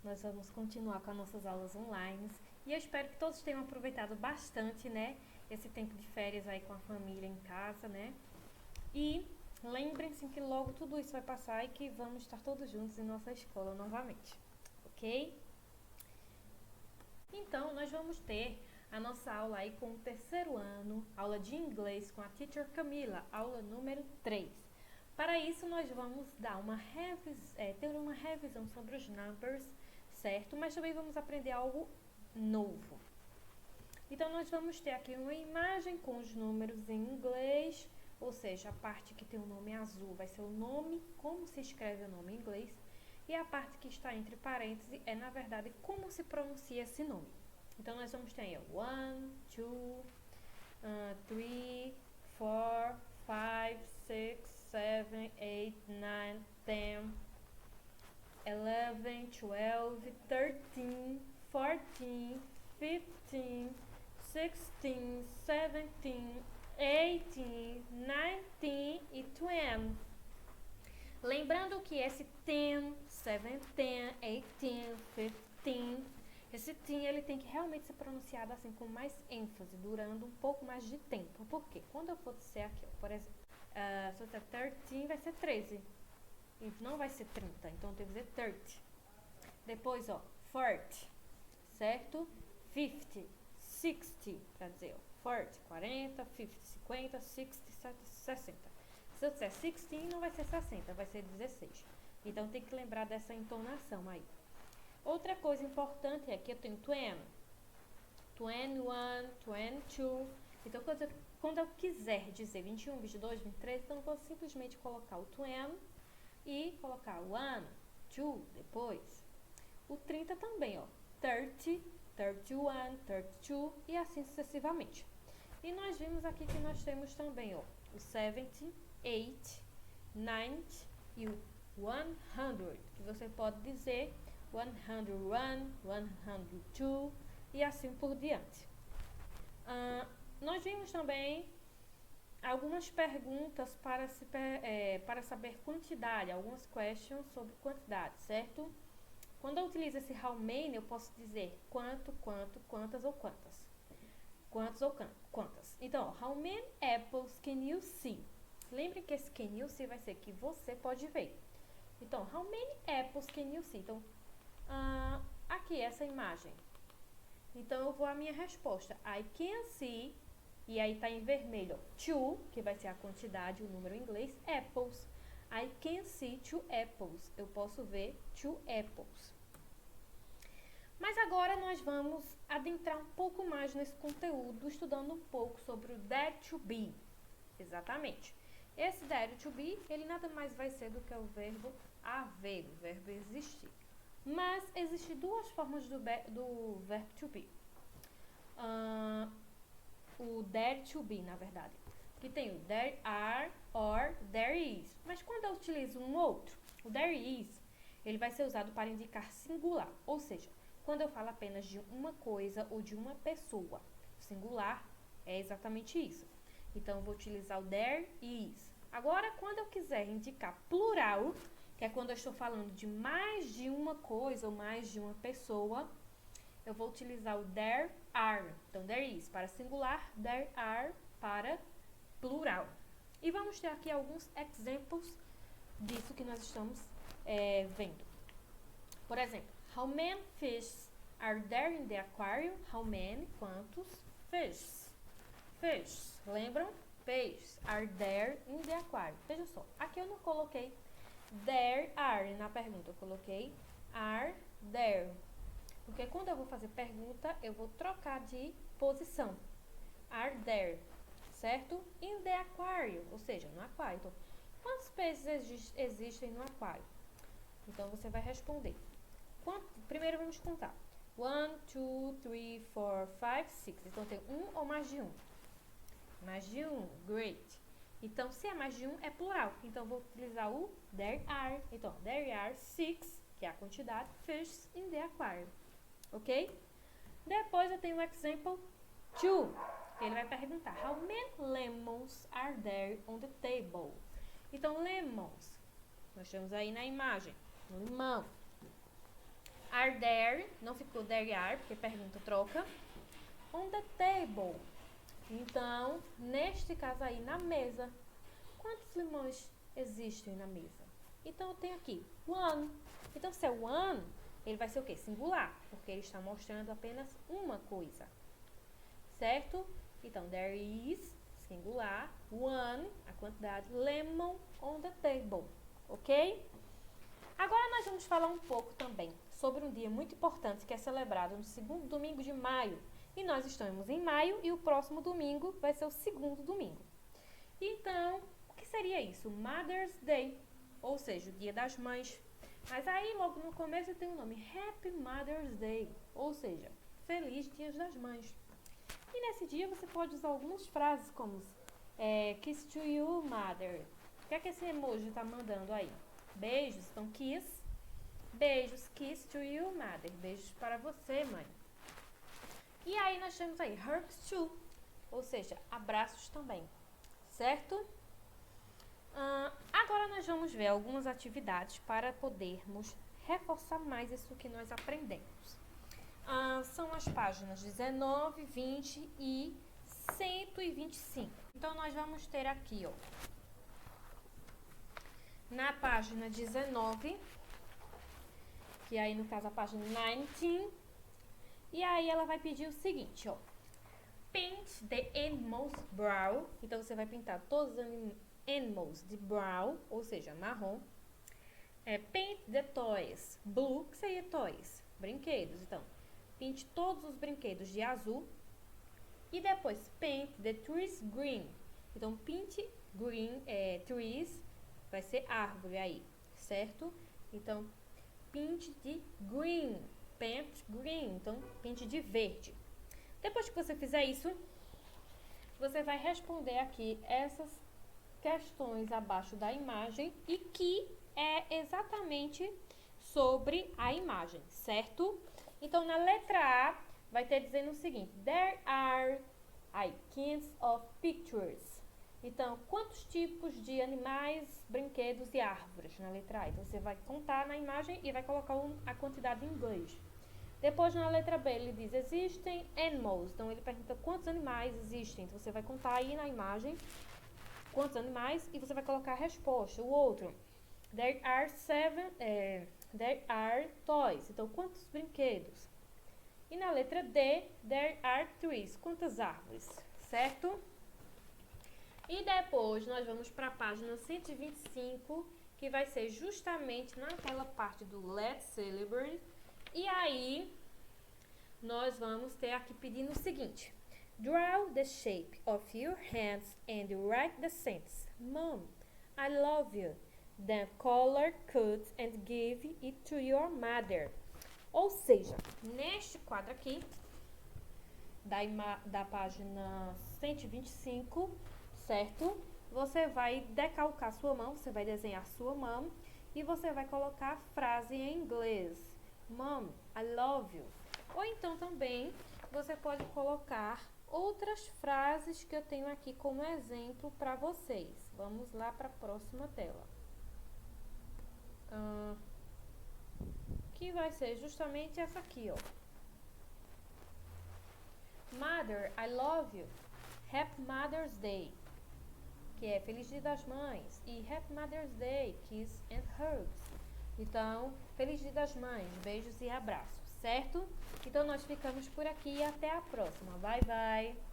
Nós vamos continuar com as nossas aulas online e eu espero que todos tenham aproveitado bastante, né, esse tempo de férias aí com a família em casa, né? E lembrem-se que logo tudo isso vai passar e que vamos estar todos juntos em nossa escola novamente, ok? Então, nós vamos ter a nossa aula aí com o terceiro ano, aula de inglês com a Teacher Camila, aula número 3. Para isso, nós vamos dar ter uma revisão sobre os numbers, certo? Mas também vamos aprender algo novo. Então, nós vamos ter aqui uma imagem com os números em inglês, ou seja, a parte que tem o nome azul vai ser o nome, como se escreve o nome em inglês, e a parte que está entre parênteses é, na verdade, como se pronuncia esse nome. Então, nós vamos ter aí 1, 2, 3, 4, 5, 6, 7, 8, 9, 10, 11, 12, 13, 14, 15, 16, 17, 18, 19 e 20. Lembrando que esse 10, 17, 18, 15, esse T ele tem que realmente ser pronunciado assim com mais ênfase, durando um pouco mais de tempo. Por quê? Quando eu for dizer aqui, ó, por exemplo, se eu disser 13, vai ser 13. E não vai ser 30, então eu tenho que dizer 30. Depois, ó, 40, certo? 50, 60, para dizer, ó, 40, 40, 50, 50, 60, 60. Se eu disser 16, não vai ser 60, vai ser 16. Então, tem que lembrar dessa entonação aí. Outra coisa importante é que eu tenho 20, 21, 22. Então, quando eu quiser dizer 21, 22, 23, então eu vou simplesmente colocar o 20 e colocar o 1, 2 depois. O 30 também, ó. 30, 31, 32 e assim sucessivamente. E nós vimos aqui que nós temos também, ó, o 70, 80, 90 e o 100, que você pode dizer 101, 102 e assim por diante. Nós vimos também algumas perguntas para saber quantidade, algumas questions sobre quantidade, certo? Quando eu utilizo esse how many, eu posso dizer quanto, quantas ou quantas. Quantos ou quantas. Então, how many apples can you see? Lembre que esse can you see vai ser que você pode ver. Então, how many apples can you see? Então, aqui, essa imagem. Então, eu vou à minha resposta. I can see, e aí tá em vermelho, 2, que vai ser a quantidade, o número em inglês, apples. I can see 2 apples. Eu posso ver 2 apples. Mas agora nós vamos adentrar um pouco mais nesse conteúdo, estudando um pouco sobre o dare to be. Exatamente. Esse dare to be, ele nada mais vai ser do que o verbo haver, o verbo existir. Mas existem duas formas do verbo to be. O dare to be, na verdade. Que tem o there are or there is. Mas quando eu utilizo um outro, o there is, ele vai ser usado para indicar singular. Ou seja, quando eu falo apenas de uma coisa ou de uma pessoa. Singular é exatamente isso. Então, eu vou utilizar o there is. Agora, quando eu quiser indicar plural, que é quando eu estou falando de mais de uma coisa ou mais de uma pessoa, eu vou utilizar o there are. Então, there is para singular, there are para plural. E vamos ter aqui alguns exemplos disso que nós estamos vendo. Por exemplo, how many fish are there in the aquarium? How many? Quantos? Fish. Fish. Lembram? Peixes are there in the aquarium. Veja só, aqui eu não coloquei there are na pergunta, eu coloquei are there. Porque quando eu vou fazer pergunta, eu vou trocar de posição. Are there, certo? In the aquarium, ou seja, no aquário. Então, quantos peixes existem no aquário? Então, você vai responder. Primeiro, vamos contar. 1, 2, 3, 4, 5, 6. Então, tem um ou mais de um? Mais de um. Great. Então, se é mais de um, é plural. Então, vou utilizar o there are. Então, there are 6, que é a quantidade, fish in the aquarium. Ok? Depois, eu tenho o example 2. Ele vai perguntar, how many lemons are there on the table? Então, lemons, nós temos aí na imagem, um limão. are there, não ficou there are, porque pergunta troca. On the table. Então, neste caso aí, na mesa. Quantos limões existem na mesa? Então, eu tenho aqui one. Então, se é one, ele vai ser o quê? Singular, porque ele está mostrando apenas uma coisa. Certo? Então, there is, singular, one, a quantidade, lemon on the table. Ok? Agora, nós vamos falar um pouco também sobre um dia muito importante que é celebrado no segundo domingo de maio. E nós estamos em maio e o próximo domingo vai ser o segundo domingo. Então, o que seria isso? Mother's Day, ou seja, o Dia das Mães. Mas aí, logo no começo, tem o nome Happy Mother's Day, ou seja, Feliz Dia das Mães. E nesse dia você pode usar algumas frases como Kiss to you, Mother. O que é que esse emoji está mandando aí? Beijos, então kiss. Beijos, kiss to you, Mother. Beijos para você, mãe. E aí nós temos aí hugs too, ou seja, abraços também, certo? Agora nós vamos ver algumas atividades para podermos reforçar mais isso que nós aprendemos. São as páginas 19, 20 e 125. Então, nós vamos ter aqui, ó, na página 19, que aí no caso a página 19, e aí ela vai pedir o seguinte, ó. Paint the animal's brow. Então, você vai pintar todos os animals de brown, ou seja, marrom. Paint the toys blue, que seria toys, brinquedos. Então, pinte todos os brinquedos de azul. E depois, paint the trees green. Então, pinte green, trees, vai ser árvore aí, certo? Então, pinte de green, paint green, então pinte de verde. Depois que você fizer isso, você vai responder aqui essas questões abaixo da imagem e que é exatamente sobre a imagem, certo? Então, na letra A, vai ter dizendo o seguinte: There are kinds of pictures. Então, quantos tipos de animais, brinquedos e árvores na letra A? Então, você vai contar na imagem e vai colocar a quantidade em inglês. Depois, na letra B, ele diz, existem animals. Então, ele pergunta quantos animais existem. Então, você vai contar aí na imagem quantos animais e você vai colocar a resposta. O outro, there are toys. Então, quantos brinquedos? E na letra D, there are trees. Quantas árvores? Certo? E depois, nós vamos para a página 125, que vai ser justamente naquela parte do Let's Celebrate. E aí, nós vamos ter aqui pedindo o seguinte. Draw the shape of your hands and write the sentence. Mom, I love you. Then color, cut and give it to your mother. Ou seja, neste quadro aqui, da página 125, certo? Você vai decalcar sua mão, você vai desenhar sua mão e você vai colocar a frase em inglês. Mom, I love you. Ou então também você pode colocar outras frases que eu tenho aqui como exemplo para vocês. Vamos lá para a próxima tela. Que vai ser justamente essa aqui, ó. Mother, I love you. Happy Mother's Day. Que é Feliz Dia das Mães. E Happy Mother's Day, Kiss and Hugs. Então, Feliz Dia das Mães, beijos e abraços, certo? Então, nós ficamos por aqui e até a próxima. Bye, bye!